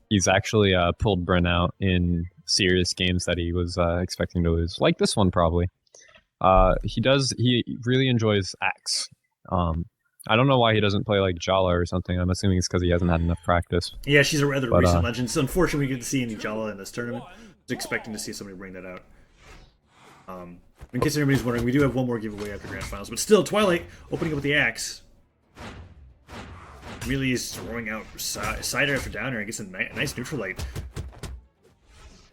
He's actually pulled Brynn out in serious games that he was expecting to lose, like this one probably. He really enjoys Axe. I don't know why he doesn't play like Jhala or something. I'm assuming it's because he hasn't had enough practice. Yeah, she's a rather recent legend. It's unfortunate we get to see any Jhala in this tournament. I was expecting to see somebody bring that out. In case anybody's wondering, we do have one more giveaway after Grand Finals, but still, Twilight opening up with the Axe. Really is throwing out cider after downer and gets a nice neutral light.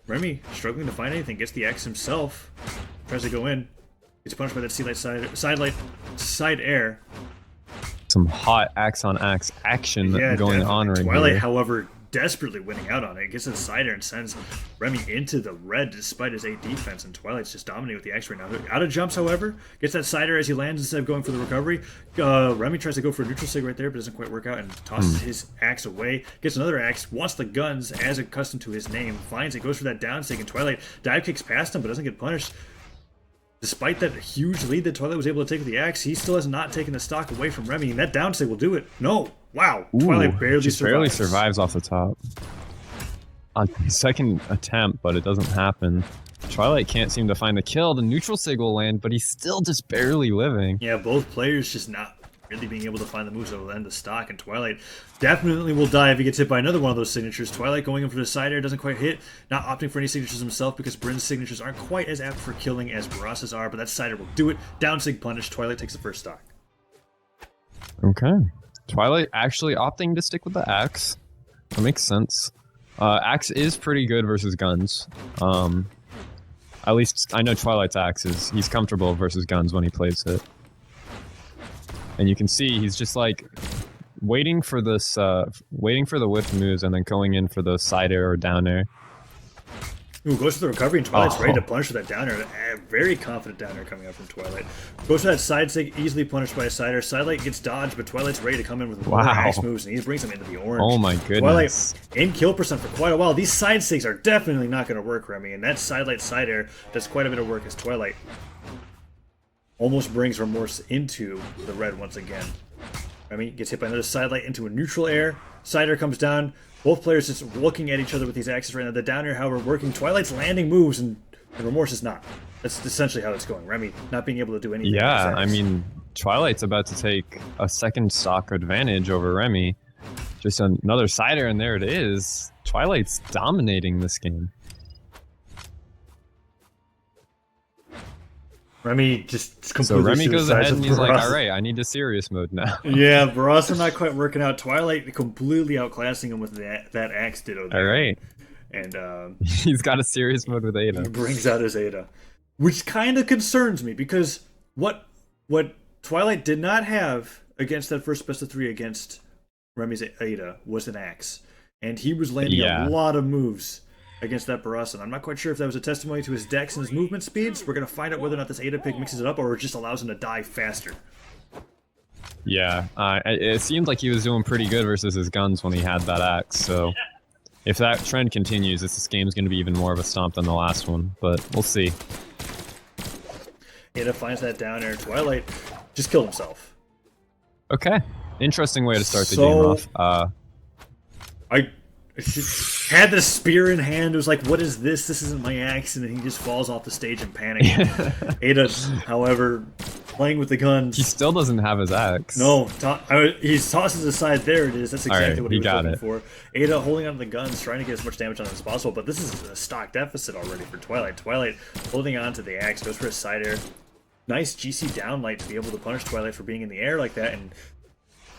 Remmy struggling to find anything, gets the Axe himself, tries to go in, gets punished by that side air. Some hot axe on axe action going on right Twilight, here. however, desperately winning out on it. Gets a cider and sends Remmy into the red despite his 8 defense, and Twilight's just dominating with the Axe right now. Out of jumps, however, gets that cider as he lands instead of going for the recovery. Remmy tries to go for a neutral sig right there, but doesn't quite work out and tosses his Axe away. Gets another Axe, wants the guns as accustomed to his name, finds it, goes for that down sig, and Twilight dive kicks past him but doesn't get punished. Despite that huge lead that Twilight was able to take with the Axe, he still has not taken the stock away from Remmy, and that down sig will do it. No! Wow! Ooh, Twilight barely survives off the top. On second attempt, but it doesn't happen. Twilight can't seem to find the kill. The neutral sig will land, but he's still just barely living. Yeah, both players just not really being able to find the moves that will end the stock, and Twilight definitely will die if he gets hit by another one of those signatures. Twilight going in for the side air, doesn't quite hit, not opting for any signatures himself because Brynn's signatures aren't quite as apt for killing as Barraza's are, but that side air will do it. Down sig punish, Twilight takes the first stock. Okay. Twilight actually opting to stick with the Axe. That makes sense. Axe is pretty good versus guns. At least I know Twilight's Axe is. He's comfortable versus guns when he plays it. And you can see he's just like waiting for this, waiting for the whiff moves and then going in for the side air or down air. Ooh, goes for the recovery, and Twilight's ready to punish with that down air. Very confident down air coming out from Twilight. Goes for that side sig, easily punished by a side air. Sidelight gets dodged, but Twilight's ready to come in with more Axe moves, and he brings him into the orange. Oh my goodness. Twilight in kill percent for quite a while. These side sigs are definitely not going to work, Remmy, and that Sidelight side air does quite a bit of work as Twilight almost brings Remorse into the red once again. Remmy gets hit by another Sidelight into a neutral air. Side air comes down. Both players just looking at each other with these axes right now. The down air, however, working. Twilight's landing moves, and Remorse is not. That's essentially how it's going. Remmy not being able to do anything. Yeah, I mean, Twilight's about to take a second stock advantage over Remmy. Just another side air, and there it is. Twilight's dominating this game. Remmy just completely So Remmy goes ahead and he's Barraza. like, all right, I need a serious mode now. Yeah, Barraza not quite working out. Twilight completely outclassing him with that Axe ditto there. All right. And he's got a serious mode with Ada. He brings out his Ada. Which kind of concerns me, because what Twilight did not have against that first best of 3 against Remy's Ada was an Axe. And he was landing a lot of moves against that Barraza. I'm not quite sure if that was a testimony to his dex and his movement speeds. We're going to find out whether or not this Ada pick mixes it up or it just allows him to die faster. Yeah, it seemed like he was doing pretty good versus his guns when he had that Axe, so if that trend continues, this game's going to be even more of a stomp than the last one, but we'll see. Ada finds that down air. Twilight just killed himself. Okay. Interesting way to start the game off. I had the spear in hand. It was like, what is this? This isn't my axe. And then he just falls off the stage in panic. Ada, however, playing with the guns. He still doesn't have his axe. No, he tosses aside. There it is. That's exactly what he was looking for. Ada holding on to the guns, trying to get as much damage on it as possible. But this is a stock deficit already for Twilight. Twilight holding on to the axe, goes for a side air. Nice GC downlight to be able to punish Twilight for being in the air like that. And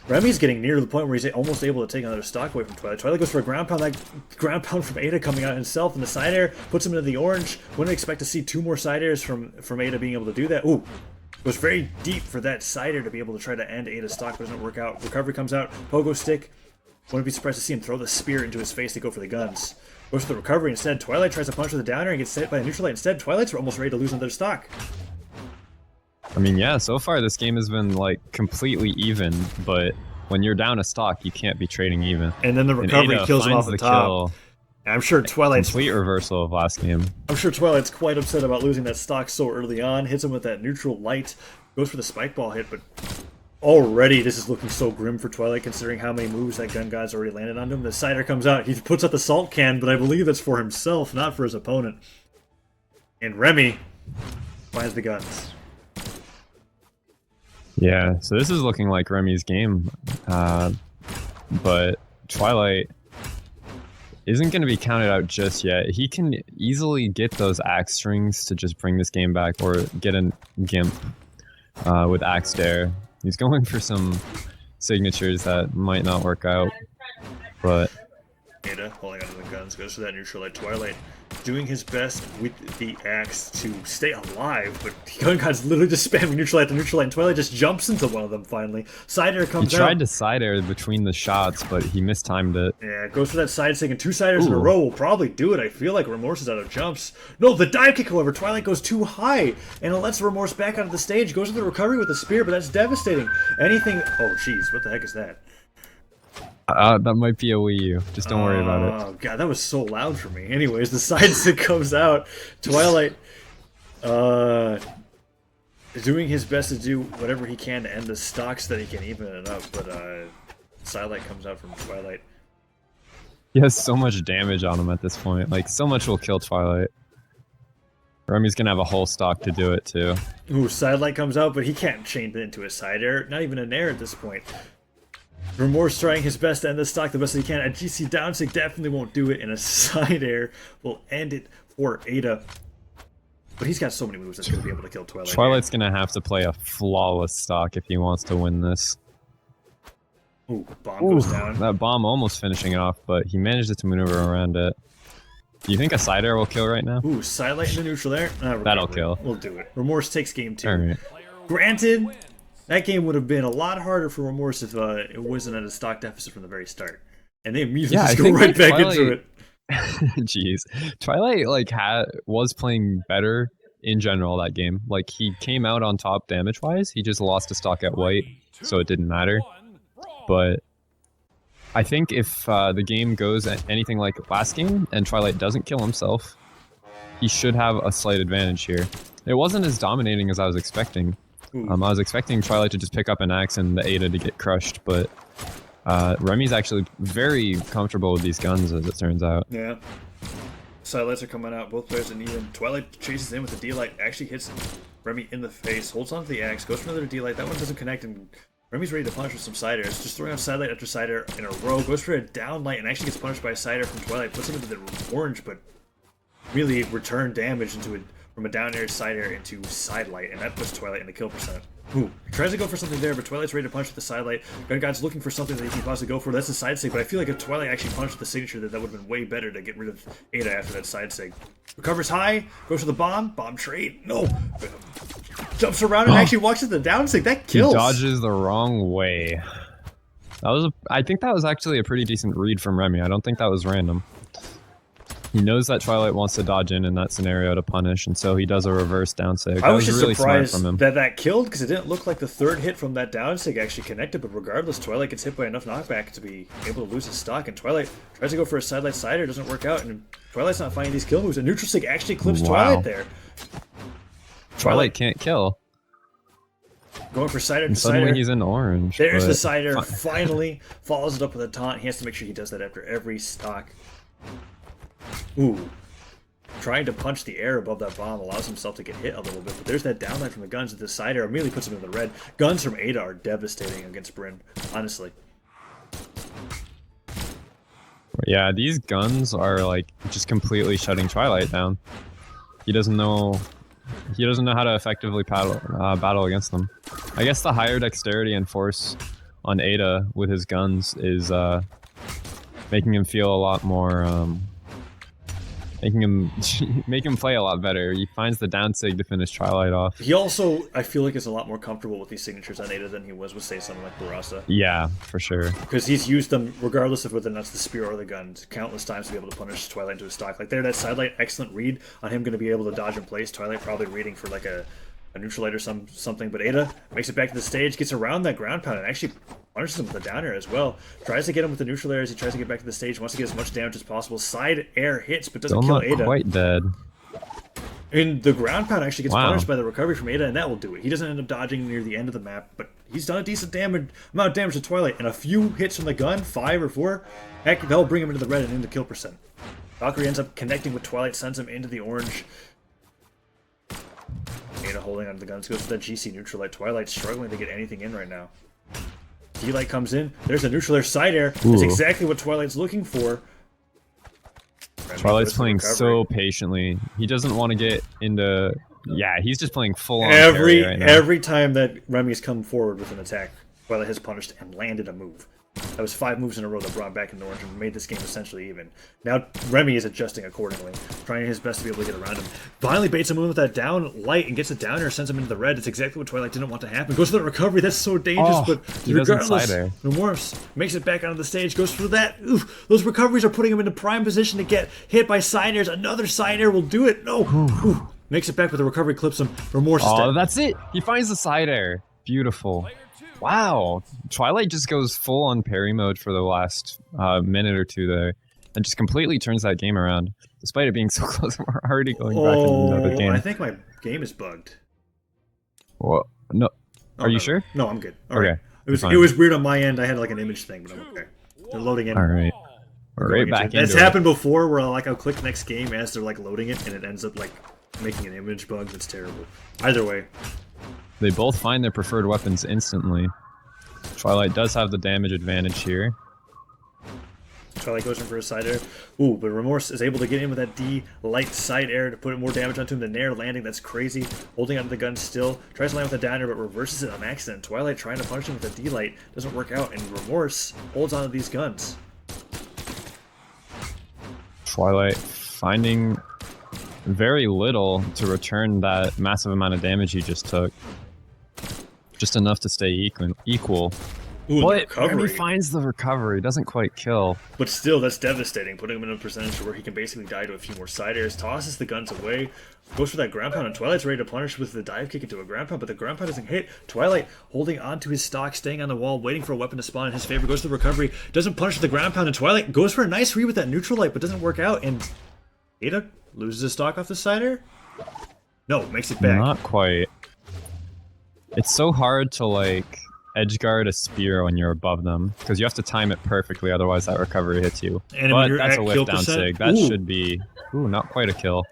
Remy's getting near to the point where he's almost able to take another stock away from Twilight. Twilight goes for a ground pound. That ground pound from Ada coming out himself, and the side air puts him into the orange. Wouldn't expect to see 2 more side airs from Ada being able to do that. Ooh, goes very deep for that side air to be able to try to end Ada's stock, but doesn't work out. Recovery comes out. Pogo stick. Wouldn't be surprised to see him throw the spear into his face to go for the guns. Goes for the recovery instead. Twilight tries to punch with the downer and gets hit by a neutral light instead. Twilight's almost ready to lose another stock. I mean, yeah, so far this game has been like completely even, but when you're down a stock, you can't be trading even. And then the recovery kills him off the top. I'm sure Twilight's complete reversal of last game. I'm sure Twilight's quite upset about losing that stock so early on. Hits him with that neutral light. Goes for the spike ball hit, but Already, this is looking so grim for Twilight, considering how many moves that gun guy's already landed on him. The Cider comes out. He puts up the salt can, but I believe that's for himself, not for his opponent. And Remmy finds the guns. Yeah, so this is looking like Remy's game. But Twilight isn't going to be counted out just yet. He can easily get those axe strings to just bring this game back, or get a gimp with axe dare. He's going for some signatures that might not work out, but Ada holding onto the guns, goes for that neutral light. Twilight doing his best with the axe to stay alive, but gun guy's literally just spamming neutral light to neutral light, and Twilight just jumps into one of them finally. Side air comes out. He tried to side air between the shots, but he mistimed it. Yeah, goes for that side stick, and 2 side airs in a row will probably do it. I feel like Remorse is out of jumps. No, the dive kick, however, Twilight goes too high, and it lets Remorse back out of the stage. Goes to the recovery with the spear, but that's devastating. Anything... Oh, jeez, what the heck is that? That might be a Wii U. Just don't worry about it. Oh, God, that was so loud for me. Anyways, the side stick comes out. Twilight, doing his best to do whatever he can to end the stock so that he can even it up, but, Sidelight comes out from Twilight. He has so much damage on him at this point. Like, so much will kill Twilight. Remy's gonna have a whole stock to do it, too. Ooh, Sidelight comes out, but he can't chain it into a side air. Not even an air at this point. Remorse trying his best to end the stock the best he can. A GC downsig definitely won't do it, and a side air will end it for Ada. But he's got so many moves that's going to be able to kill Twilight. Twilight's going to have to play a flawless stock if he wants to win this. Ooh, bomb goes down. That bomb almost finishing it off, but he managed to maneuver around it. Do you think a side air will kill right now? Ooh, sidelight in the neutral there. That'll kill. We'll do it. Remorse takes game 2. Right. Granted, that game would have been a lot harder for Remorse if it wasn't at a stock deficit from the very start. And they immediately just go right back into it. Jeez. Twilight was playing better in general that game. Like, he came out on top damage-wise. He just lost a stock at white, so it didn't matter. But I think if the game goes anything like last game and Twilight doesn't kill himself, he should have a slight advantage here. It wasn't as dominating as I was expecting. I was expecting Twilight to just pick up an axe and the Ada to get crushed, but Remy's actually very comfortable with these guns, as it turns out. Yeah. Sidelights are coming out, both players are even. Twilight chases in with the D-Light, actually hits Remmy in the face, holds onto the axe, goes for another D-Light, that one doesn't connect, and Remy's ready to punish with some side airs, just throwing out sidelight after side air in a row, goes for a down light, and actually gets punished by a side air from Twilight, puts him into the orange, but really return damage into from a down air side air into side light, and that puts Twilight in the kill percent. Ooh, tries to go for something there, but Twilight's ready to punch with the side light. Gun God's looking for something that he can possibly go for. That's the side sig, but I feel like if Twilight actually punched with the signature, that would have been way better to get rid of Ada after that side sig. Recovers high, goes for the bomb trade. No! Jumps around and actually walks at the down sig. That kills! He dodges the wrong way. I think that was actually a pretty decent read from Remmy. I don't think that was random. He knows that Twilight wants to dodge in that scenario to punish, and so he does a reverse downsig. I was just really surprised smart from him. that killed, because it didn't look like the third hit from that downsig actually connected, but regardless, Twilight gets hit by enough knockback to be able to lose his stock, and Twilight tries to go for a sidelight sider, doesn't work out, and Twilight's not finding these kill moves, and neutral sig actually clips Twilight there. Twilight can't kill. Going for cider to suddenly cider. He's in orange. There's the cider, finally follows it up with a taunt. He has to make sure he does that after every stock. Ooh. Trying to punch the air above that bomb allows himself to get hit a little bit, but there's that downlight from the guns at the side air immediately puts him in the red. Guns from Ada are devastating against Brynn, honestly. Yeah, these guns are like just completely shutting Twilight down. He doesn't know how to effectively battle against them. I guess the higher dexterity and force on Ada with his guns is making him feel a lot more make him play a lot better. He finds the downsig to finish Twilight off. He also, I feel like, is a lot more comfortable with these signatures on Ada than he was with, say, someone like Barraza. Yeah, for sure. Because he's used them, regardless of whether that's the spear or the gun, countless times to be able to punish Twilight into a stock. Like there, that sidelight, excellent read on him going to be able to dodge in place. Twilight probably reading for like a neutral light or something, but Ada makes it back to the stage, gets around that ground pound, and actually punishes him with the down air as well. Tries to get him with the neutral air as he tries to get back to the stage, wants to get as much damage as possible. Side air hits, but doesn't kill Ada. Still not quite dead. And the ground pound actually gets punished by the recovery from Ada, and that will do it. He doesn't end up dodging near the end of the map, but he's done a decent amount of damage to Twilight, and a few hits from the gun, 5 or 4, heck, that'll bring him into the red and into kill percent. Valkyrie ends up connecting with Twilight, sends him into the orange. Ada holding onto the guns, goes for that GC neutral light. Twilight struggling to get anything in right now. D-Light comes in, there's a neutral air side air. That's exactly what Twilight's looking for. Twilight's playing so patiently. He doesn't want to get into... Yeah, he's just playing full-on carry right now. Every time that Remy's come forward with an attack, Twilight has punished and landed a move. That was 5 moves in a row that brought back in orange and made this game essentially even. Now Remmy is adjusting accordingly, trying his best to be able to get around him. Finally baits him in with that down light and gets it down there, sends him into the red. It's exactly what Twilight didn't want to happen. Goes for the recovery, that's so dangerous, but regardless, Remorse makes it back onto the stage, goes for that. Oof, those recoveries are putting him into prime position to get hit by side airs. Another side air will do it. No. Ooh, makes it back with the recovery, clips him. Remorse is dead. That's it. He finds the side air. Beautiful. Wow, Twilight just goes full on parry mode for the last minute or two there, and just completely turns that game around. Despite it being so close, we're already going back into another game. I think my game is bugged. Well, no. Are you sure? No, I'm good. Okay. It was weird on my end. I had like an image thing, but I'm okay. They're loading in. All right. We're right back into it. It's happened before where I'll click next game as they're like loading it, and it ends up like making an image bug that's terrible. Either way. They both find their preferred weapons instantly. Twilight does have the damage advantage here. Twilight goes in for a side air. Ooh, but Remorse is able to get in with that D-Light side air to put more damage onto him. The Nair landing, that's crazy. Holding onto the gun still. Tries to land with a down air, but reverses it on accident. Twilight trying to punish him with a D-Light. Doesn't work out, and Remorse holds onto these guns. Twilight finding very little to return that massive amount of damage he just took. Just enough to stay equal. Ooh, but Remmy finds the recovery, doesn't quite kill. But still, that's devastating, putting him in a percentage where he can basically die to a few more side airs, tosses the guns away, goes for that ground pound, and Twilight's ready to punish with the dive kick into a ground pound, but the ground pound doesn't hit. Twilight holding onto his stock, staying on the wall, waiting for a weapon to spawn in his favor, goes to the recovery, doesn't punish with the ground pound, and Twilight goes for a nice read with that neutral light, but doesn't work out, and Ada loses his stock off the side air? No, makes it back. Not quite. It's so hard to, like, edgeguard a spear when you're above them, because you have to time it perfectly, otherwise that recovery hits you. And but that's a whiff down sig. That should be... Ooh, not quite a kill.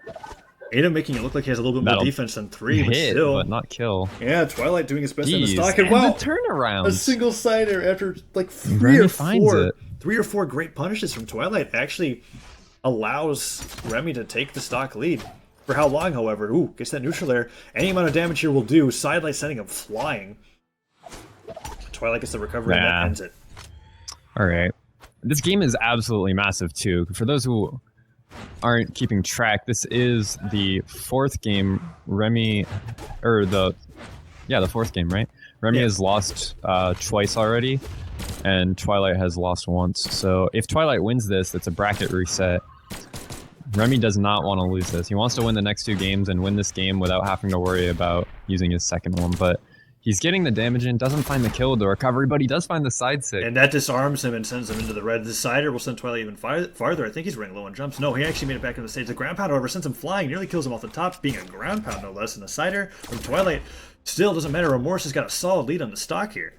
Ada making it look like he has a little bit more defense than 3, but hit, still... but not kill. Yeah, Twilight doing his best in the stock, and wow! The turnaround! A single sider after, like, 3 or 4 great punishes from Twilight actually allows Remmy to take the stock lead. For how long, however? Ooh, gets that neutral air. Any amount of damage here will do. Sidelight sending him flying. Twilight gets the recovery and that ends it. Alright. This game is absolutely massive too. For those who aren't keeping track, this is the 4th game Remmy... the 4th game, right? Remmy has lost twice already, and Twilight has lost once. So if Twilight wins this, it's a bracket reset. Remmy does not want to lose this. He wants to win the next 2 games and win this game without having to worry about using his second one, but he's getting the damage in, doesn't find the kill with the recovery, but he does find the side sig. And that disarms him and sends him into the red. The sider will send Twilight even farther. I think he's running low on jumps. No, he actually made it back into the stage. The ground pound, however, sends him flying, nearly kills him off the top, being a ground pound no less. And the sider from Twilight still doesn't matter. Remorse has got a solid lead on the stock here.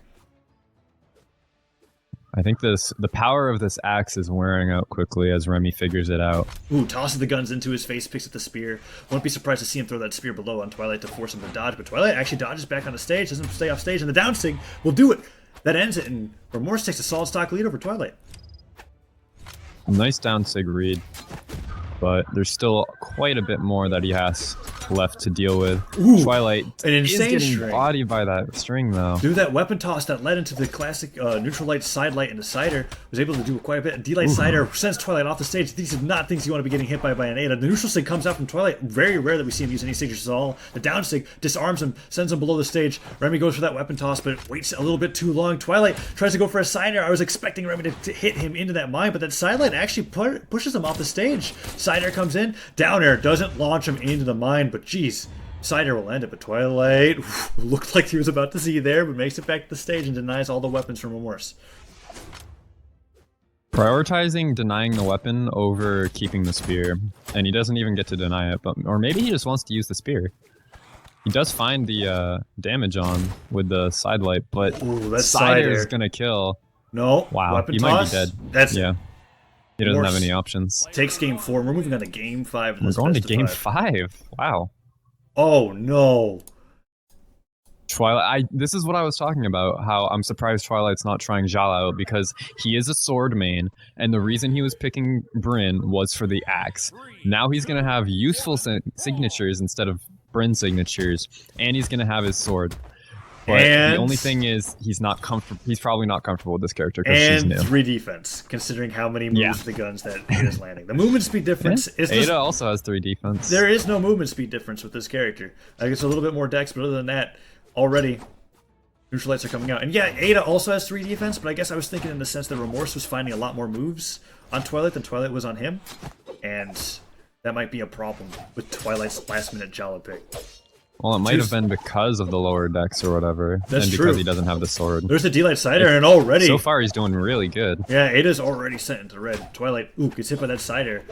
I think the power of this axe is wearing out quickly as Remmy figures it out. Ooh, tosses the guns into his face, picks up the spear. Won't be surprised to see him throw that spear below on Twilight to force him to dodge, but Twilight actually dodges back on the stage, doesn't stay off stage, and the down sig will do it. That ends it, and Remorse takes a solid stock lead over Twilight. Nice down sig read, but there's still quite a bit more that he has left to deal with. Ooh, Twilight an insane is getting bodied by that string, though. Do that weapon toss that led into the classic neutral light, side light, and the sider was able to do quite a bit. And D-Light sider sends Twilight off the stage. These are not things you want to be getting hit by an Ada. The neutral sig comes out from Twilight. Very rare that we see him use any signatures at all. The down sig disarms him, sends him below the stage. Remmy goes for that weapon toss, but waits a little bit too long. Twilight tries to go for a sider. I was expecting Remmy to hit him into that mine, but that side light actually pushes him off the stage. Sider comes in. Down air doesn't launch him into the mine, but geez. Sider will end it, but Twilight looked like he was about to see there, but makes it back to the stage and denies all the weapons from Remorse. Prioritizing denying the weapon over keeping the spear, and he doesn't even get to deny it. Or maybe he just wants to use the spear. He does find the damage on with the sidelight, but Cider is gonna kill. No. Wow. He might be dead. Yeah. He doesn't have any options. Takes game 4. We're moving on to game 5. We're going to game 5. Wow. Oh no. Twilight. This is what I was talking about. How I'm surprised Twilight's not trying Jhala out because he is a sword main, and the reason he was picking Brynn was for the axe. Now he's gonna have useful signatures instead of Brynn signatures, and he's gonna have his sword. But the only thing is, he's not comfortable. He's probably not comfortable with this character because she's new. 3 defense, considering how many moves the guns that Ada's landing. The movement speed difference is. Ada also has 3 defense. There is no movement speed difference with this character. I guess a little bit more dex, but other than that, already neutral lights are coming out. And yeah, Ada also has 3 defense, but I guess I was thinking in the sense that Remorse was finding a lot more moves on Twilight than Twilight was on him, and that might be a problem with Twilight's last-minute Jhala pick. Well, it might have been because of the lower dex or whatever, and because he doesn't have the sword. There's the D-Light Cider, and already... So far, he's doing really good. Yeah, Ada's already sent into red. Twilight, gets hit by that Cider.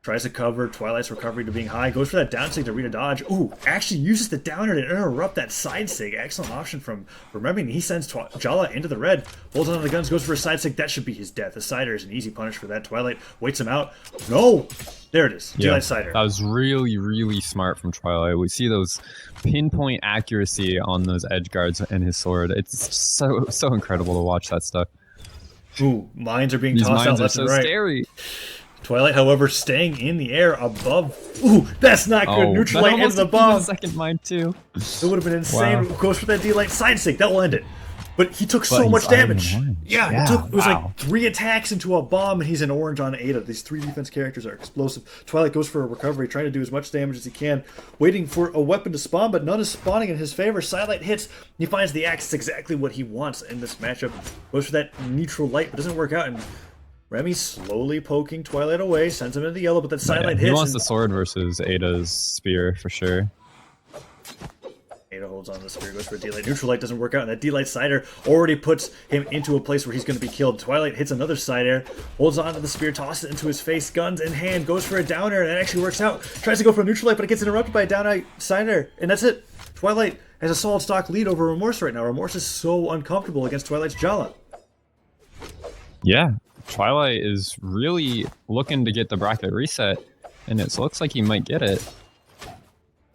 Tries to cover, Twilight's recovery to being high, goes for that down sig to read a dodge. Actually uses the downer to interrupt that side sig. Excellent option from Remmy. He sends Jhala into the red, holds onto the guns, goes for a side sig. That should be his death. The Cider is an easy punish for that. Twilight waits him out. No! There it is. D-Light Cider. That was really, really smart from Twilight. We see those pinpoint accuracy on those edge guards and his sword. It's so incredible to watch that stuff. Mines are being tossed out left and right. Scary. Twilight, however, staying in the air above. That's not good. Neutral light into the bomb. Second mine too. It would have been insane. Wow. Goes for that D-Light side sig. That will end it. But he took so much damage. Yeah, it was like 3 attacks into a bomb, and he's in orange on Ada. These 3 defense characters are explosive. Twilight goes for a recovery, trying to do as much damage as he can, waiting for a weapon to spawn, but none is spawning in his favor. Sidelight hits. He finds the axe. It's exactly what he wants in this matchup. Goes for that neutral light, but doesn't work out. And Remy slowly poking Twilight away, sends him into the yellow, but that sidelight hits. He wants the sword versus Ada's spear for sure. Ada holds on to the spear, goes for a D-Light. Neutral light doesn't work out, and that D-Light Cider already puts him into a place where he's going to be killed. Twilight hits another side air, holds on to the spear, tosses it into his face, guns in hand, goes for a down air, and that actually works out. Tries to go for a neutral light, but it gets interrupted by a down air side air, and that's it. Twilight has a solid stock lead over Remorse right now. Remorse is so uncomfortable against Twilight's Jhala. Yeah, Twilight is really looking to get the bracket reset, and it looks like he might get it.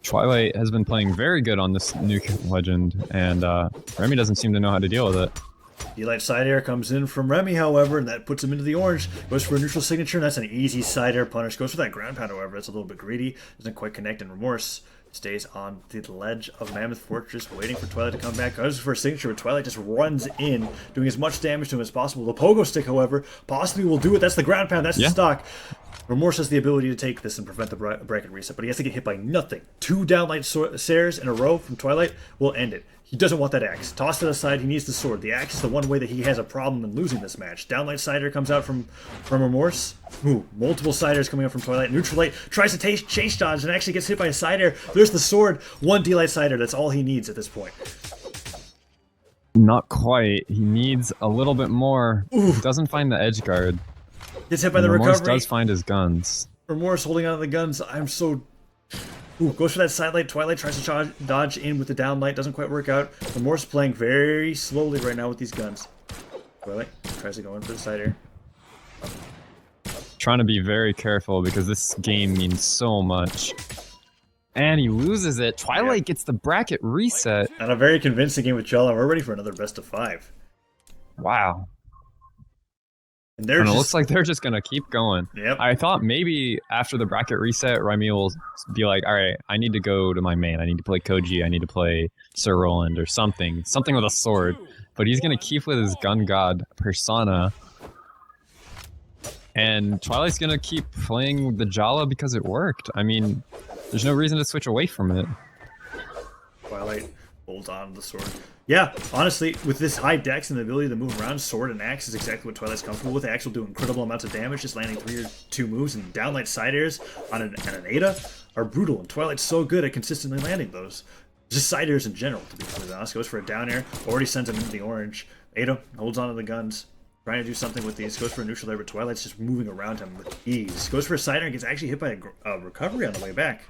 Twilight has been playing very good on this new legend, and Remy doesn't seem to know how to deal with it. D-Light side air comes in from Remy, however, and that puts him into the orange. Goes for a neutral signature, and that's an easy side air punish. Goes for that ground pound, however, that's a little bit greedy. Doesn't quite connect, and Remorse stays on the ledge of Mammoth Fortress, waiting for Twilight to come back. Goes for a signature, but Twilight just runs in, doing as much damage to him as possible. The pogo stick, however, possibly will do it. That's the ground pound, that's the stock. Remorse has the ability to take this and prevent the bracket reset, but he has to get hit by nothing. 2 downlight Sares in a row from Twilight will end it. He doesn't want that axe. Toss it aside, he needs the sword. The axe is the one way that he has a problem in losing this match. Downlight Cider comes out from Remorse. Multiple Ciders coming up from Twilight. Neutral Light tries to chase dodge and actually gets hit by a Cider. There's the sword. 1 D-Light Cider, that's all he needs at this point. Not quite. He needs a little bit more. Doesn't find the edge guard. Gets hit by the recovery. Remorse does find his guns. Remorse holding on to the guns. I'm so... goes for that side light. Twilight tries to dodge in with the down light. Doesn't quite work out. Remorse playing very slowly right now with these guns. Twilight tries to go in for the side air. Trying to be very careful because this game means so much. And he loses it. Twilight gets the bracket reset. And a very convincing game with Jhala. We're ready for another best of 5. Wow. And it looks like they're just going to keep going. Yep. I thought maybe after the bracket reset, Remy will be like, all right, I need to go to my main. I need to play Koji. I need to play Sir Roland or something. Something with a sword. But he's going to keep with his gun god persona. And Twilight's going to keep playing the Jhala because it worked. I mean, there's no reason to switch away from it. Twilight holds on to the sword. Yeah, honestly, with this high dex and the ability to move around, sword and axe is exactly what Twilight's comfortable with. The axe will do incredible amounts of damage, just landing 3 or 2 moves, and downlight side airs on an Ada are brutal, and Twilight's so good at consistently landing those. Just side airs in general, to be completely honest. Goes for a down air, already sends him into the orange. Ada holds on to the guns. Trying to do something with these. Goes for a neutral there, but Twilight's just moving around him with ease. Goes for a sider and gets actually hit by a recovery on the way back.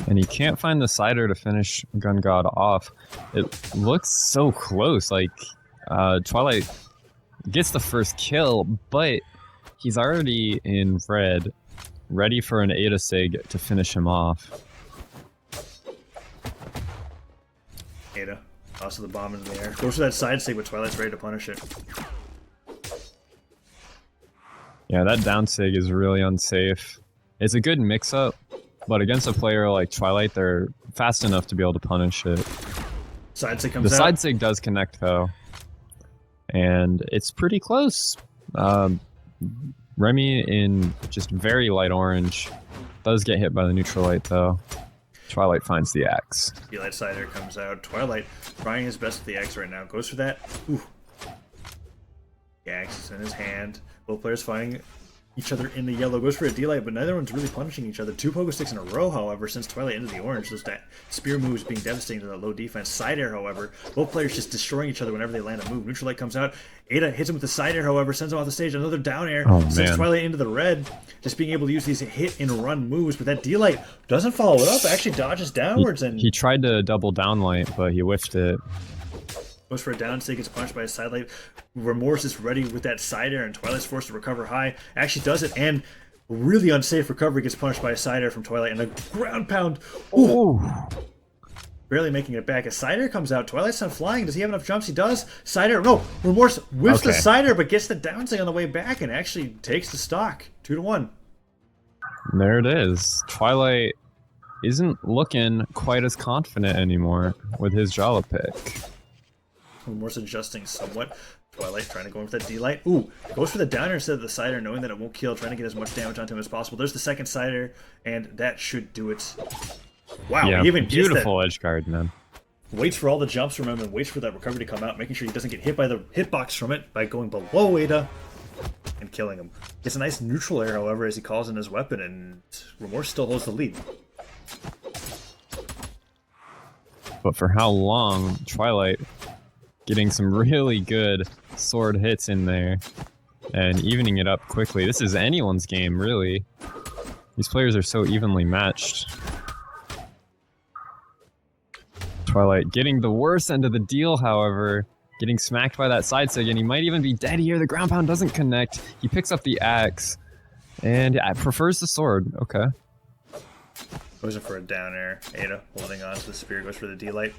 And he can't find the sider to finish Gun God off. It looks so close. Like, Twilight gets the first kill, but he's already in red, ready for an Ada Sig to finish him off. Ada. Also the bomb in the air. Goes for that side sig, but Twilight's ready to punish it. Yeah, that down sig is really unsafe. It's a good mix-up, but against a player like Twilight, they're fast enough to be able to punish it. Side sig comes out. The side sig does connect, though. And it's pretty close. Remmy in just very light orange does get hit by the neutral light, though. Twilight finds the axe. Twilight sider comes out. Twilight trying his best with the axe right now. Goes for that. Ooh. The axe is in his hand. Both players fighting each other in the yellow. Goes for a D-light, but neither one's really punishing each other. 2 pogo sticks in a row, however, since Twilight into the orange. Those that spear moves being devastating to the low defense. Side air, however, both players just destroying each other whenever they land a move. Neutral light comes out. Ada hits him with the side air, however, sends him off the stage. Another down air sends Twilight into the red. Just being able to use these hit and run moves, but that D-light doesn't follow it up. Actually dodges downwards. He tried to double down light, but he whiffed it. Goes for a down sig, gets punched by a side light. Remorse is ready with that side air, and Twilight's forced to recover high. Actually does it, and really unsafe recovery gets punished by a side air from Twilight, and a ground pound. Ooh. Barely making it back. A side air comes out. Twilight's not flying. Does he have enough jumps? He does. Side air. No. Remorse whips the side air, but gets the down sig on the way back, and actually takes the stock. 2-1. There it is. Twilight isn't looking quite as confident anymore with his Jhala pick. Remorse adjusting somewhat. Twilight trying to go in with that D-light. Ooh, goes for the downer instead of the sider, knowing that it won't kill, trying to get as much damage onto him as possible. There's the second sider, and that should do it. Wow, yeah, he even beautiful edge guard, man. Waits for all the jumps from him and waits for that recovery to come out, making sure he doesn't get hit by the hitbox from it by going below Ada and killing him. Gets a nice neutral air, however, as he calls in his weapon, and Remorse still holds the lead. But for how long? Twilight getting some really good sword hits in there and evening it up quickly. This is anyone's game, really. These players are so evenly matched. Twilight getting the worst end of the deal, however, getting smacked by that side sig, and he might even be dead here. The ground pound doesn't connect. He picks up the axe, and prefers the sword. Okay. Goes in for a down air. Ada holding on to the spear, goes for the D-light.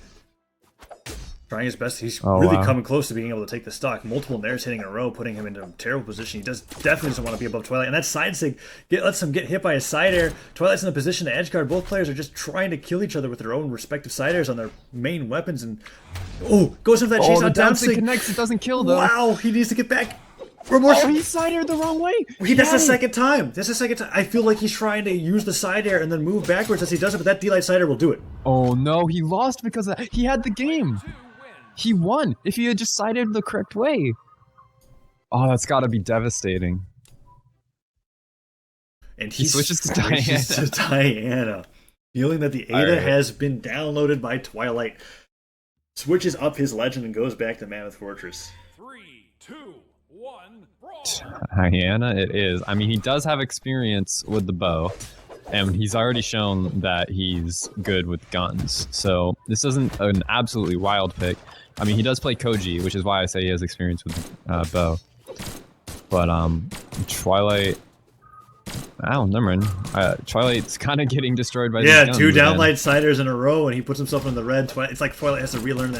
Trying his best. He's really coming close to being able to take the stock. Multiple nairs hitting in a row, putting him into a terrible position. He definitely doesn't want to be above Twilight. And that side sig lets him get hit by a side air. Twilight's in a position to edge guard. Both players are just trying to kill each other with their own respective side airs on their main weapons. And goes into that chase on down sig. Connects. It doesn't kill though. Wow, he needs to get back. Remorse. He side aired the wrong way. That's the second time. That's the second time. I feel like he's trying to use the side air and then move backwards as he does it, but that D-light side air will do it. Oh no, he lost because of that. He had the game. He won if he had just sided the correct way. Oh, that's got to be devastating. And he switches to Diana. Feeling that the Ada has been downloaded by Twilight. Switches up his legend and goes back to Mammoth Fortress. 3, 2, 1, brawl. Diana it is. I mean, he does have experience with the bow. And he's already shown that he's good with guns. So this isn't an absolutely wild pick. I mean, he does play Koji, which is why I say he has experience with bow. But Twilight... Oh, never mind. Twilight's kind of getting destroyed by these guns. 2 downlight siders in a row, and he puts himself in the red. It's like Twilight has to relearn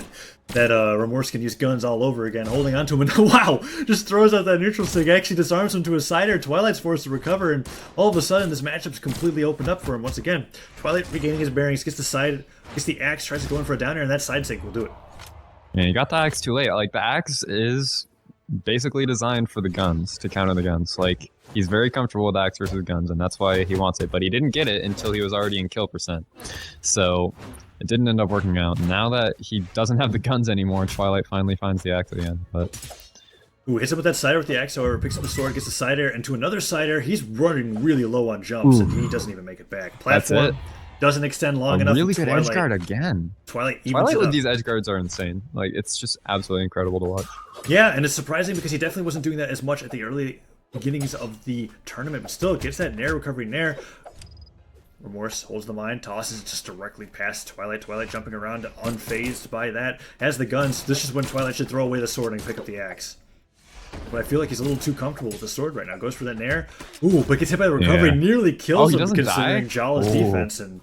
that Remorse can use guns all over again, holding onto him, and wow! Just throws out that neutral sig, actually disarms him to a sider. Twilight's forced to recover, and all of a sudden, this matchup's completely opened up for him once again. Twilight regaining his bearings, gets the axe, tries to go in for a downer, and that side sig will do it. Yeah, you got the axe too late. Like, the axe is basically designed for the guns, to counter the guns. Like, he's very comfortable with axe versus guns, and that's why he wants it. But he didn't get it until he was already in kill percent. So it didn't end up working out. Now that he doesn't have the guns anymore, Twilight finally finds the axe again. But hits him with that sider with the axe, however, picks up the sword, gets the sider, and to another sider. He's running really low on jumps, and he doesn't even make it back. Platform. That's it. Doesn't extend long enough. Really good edge guard again. Twilight with these edge guards are insane. Like, it's just absolutely incredible to watch. Yeah, and it's surprising because he definitely wasn't doing that as much at the early beginnings of the tournament, but still gets that nair, recovery nair. Remorse holds the line, tosses it just directly past Twilight. Twilight jumping around, unfazed by that. Has the guns. This is when Twilight should throw away the sword and pick up the axe. But I feel like he's a little too comfortable with the sword right now. Goes for that nair. Ooh, but gets hit by the recovery. Yeah. Nearly kills him considering Jhala's defense and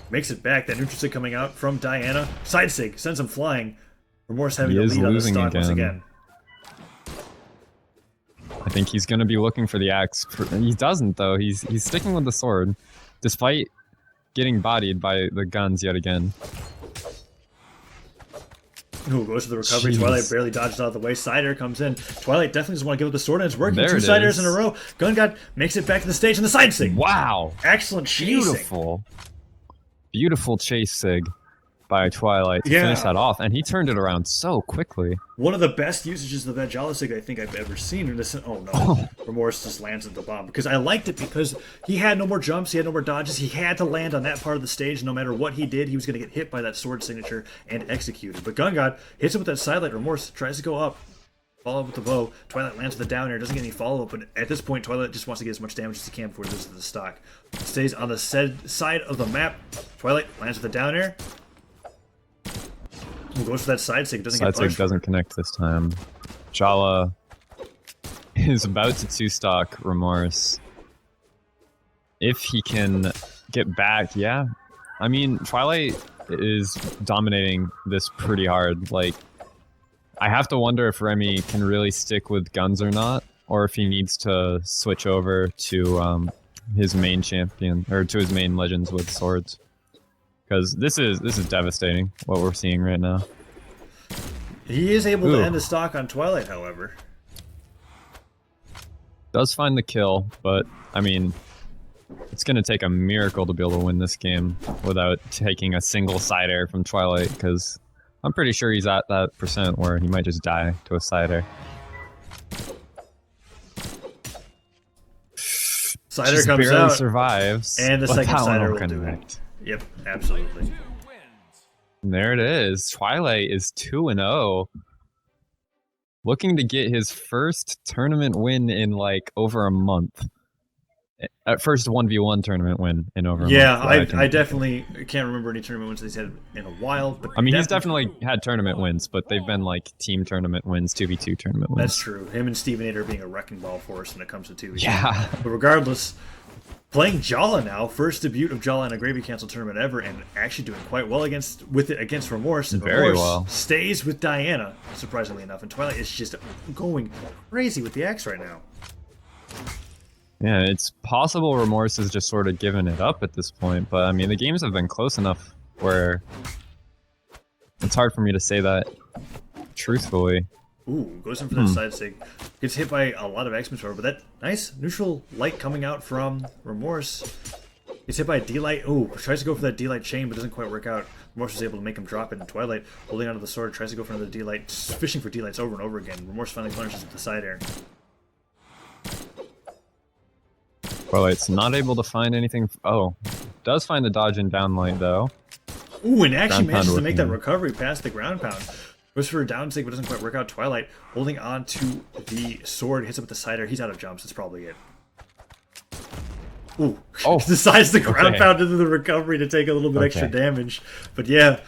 makes it back. That neutral sig coming out from Diana. Side sig sends him flying. Remorse having the lead on the stock once again. I think he's going to be looking for the axe. He doesn't, though. He's sticking with the sword, despite getting bodied by the guns yet again. Ooh, goes for the recovery. Jeez. Twilight barely dodges out of the way. Sider comes in. Twilight definitely doesn't want to give up the sword, and it's working. There 2 Siders in a row. Gun God makes it back to the stage, and the side sig. Wow. Excellent chasing. Beautiful. Beautiful chase sig by Twilight to finish that off, and he turned it around so quickly. One of the best usages of that Jhala sig I think I've ever seen. In this, oh no, Remorse just lands at the bomb because I liked it because he had no more jumps, he had no more dodges, he had to land on that part of the stage. No matter what he did, he was going to get hit by that sword signature and executed. But Gun God hits him with that sidelight. Remorse tries to go up, follow up with the bow. Twilight lands with the down air, doesn't get any follow up, but at this point, Twilight just wants to get as much damage as he can before he loses the stock. Stays on the side of the map. Twilight lands with the down air. Goes for that side sig. Doesn't get punched. Side sig doesn't connect this time. Jhala is about to 2-stock Remorse. If he can get back, yeah. I mean, Twilight is dominating this pretty hard. Like, I have to wonder if Remmy can really stick with guns or not, or if he needs to switch over to his main champion, or to his main legends with swords. Because this is devastating, what we're seeing right now. He is able to end the stock on Twilight, however. Does find the kill, but, I mean, it's going to take a miracle to be able to win this game without taking a single side air from Twilight, because I'm pretty sure he's at that % where he might just die to a side air. Sider comes out, survives, and the second Sider will do it. Yep, absolutely. There it is. Twilight is 2-0. Looking to get his first tournament win in like over a month. At first 1v1 tournament win in over a month. Yeah, I definitely can't remember any tournament wins he's had in a while. But I mean, he's definitely had tournament wins, but they've been like team tournament wins, 2v2 tournament wins. That's true. Him and Steven Ader being a wrecking ball for us when it comes to 2v2. Yeah. But regardless, playing Jhala now, first debut of Jhala in a Gravy Cancel tournament ever, and actually doing quite well against Remorse. And Very Remorse well. Stays with Diana, surprisingly enough. And Twilight is just going crazy with the axe right now. Yeah, it's possible Remorse has just sort of given it up at this point, but I mean, the games have been close enough where it's hard for me to say that truthfully. Ooh, goes in for that side sig. Gets hit by a lot of X-Men, but that nice neutral light coming out from Remorse. Gets hit by a D-light. Ooh, tries to go for that D-light chain, but doesn't quite work out. Remorse is able to make him drop it, and Twilight, holding onto the sword, tries to go for another D-light, fishing for D-lights over and over again. Remorse finally punishes with the side air. Twilight's not able to find anything. Oh, does find the dodge and downlight though. Ooh, and actually manages to make that recovery past the ground pound. Goes for a down sig, but doesn't quite work out. Twilight holding on to the sword, hits it with the cider. He's out of jumps. That's probably it. Ooh, decides the ground pound into the recovery to take a little bit extra damage. But yeah,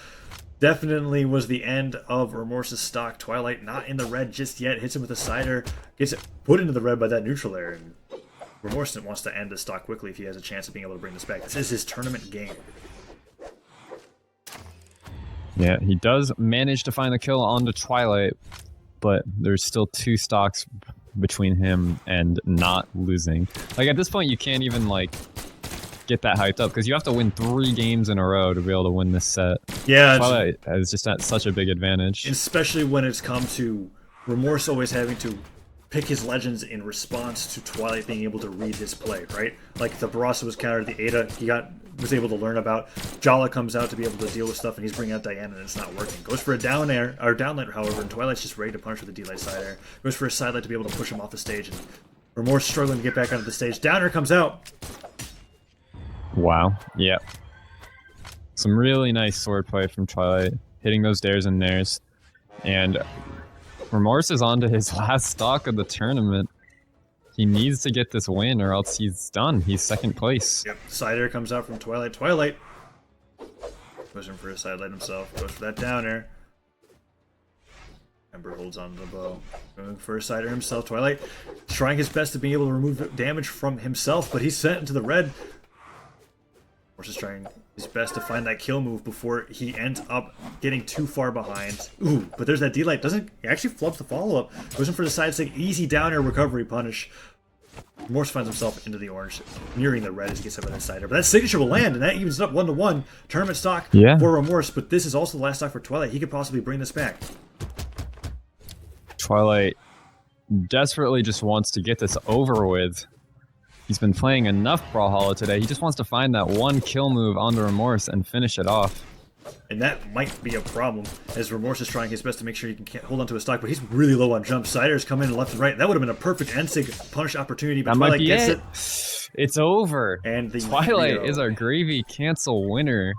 definitely was the end of Remorse's stock. Twilight not in the red just yet. Hits him with the cider. Gets it put into the red by that neutral air. And Remorse wants to end the stock quickly if he has a chance of being able to bring this back. This is his tournament game. Yeah, he does manage to find the kill onto Twilight, but there's still 2 stocks between him and not losing. Like, at this point, you can't even, like, get that hyped up, because you have to win 3 games in a row to be able to win this set. Yeah. Twilight is just at such a big advantage. Especially when it's come to Remorse always having to pick his legends in response to Twilight being able to read his play, right? Like the Barraza was countered, the Ada he was able to learn about. Jhala comes out to be able to deal with stuff, and he's bringing out Diana, and it's not working. Goes for a down air, or downlight, however, and Twilight's just ready to punish with a D-light side air. Goes for a sidelight to be able to push him off the stage, and Remorse struggling to get back onto the stage. Downer comes out. Wow. Yep. Some really nice sword play from Twilight, hitting those dares and nares. And Remorse is on to his last stock of the tournament. He needs to get this win or else he's done. He's second place. Yep, side air comes out from Twilight. Twilight pushing for a side light himself. Goes for that down air. Ember holds on to the bow. Going for a side air himself. Twilight trying his best to be able to remove damage from himself, but he's sent into the red. Remorse is trying his best to find that kill move before he ends up getting too far behind. Ooh, but there's that D-Light. He actually flubs the follow-up. Goes in for the side stick. Easy down air recovery punish. Remorse finds himself into the orange, nearing the red as he gets up on the side air. But that signature will land, and that evens it up 1-1. Tournament stock for Remorse, but this is also the last stock for Twilight. He could possibly bring this back. Twilight desperately just wants to get this over with. He's been playing enough Brawlhalla today. He just wants to find that one kill move onto Remorse and finish it off. And that might be a problem, as Remorse is trying his best to make sure he can hold onto a stock, but he's really low on jump. Siders come in left and right. That would have been a perfect NSIG punish opportunity, but that Twilight might be gets it. It's over. And the Twilight is our gravy cancel winner.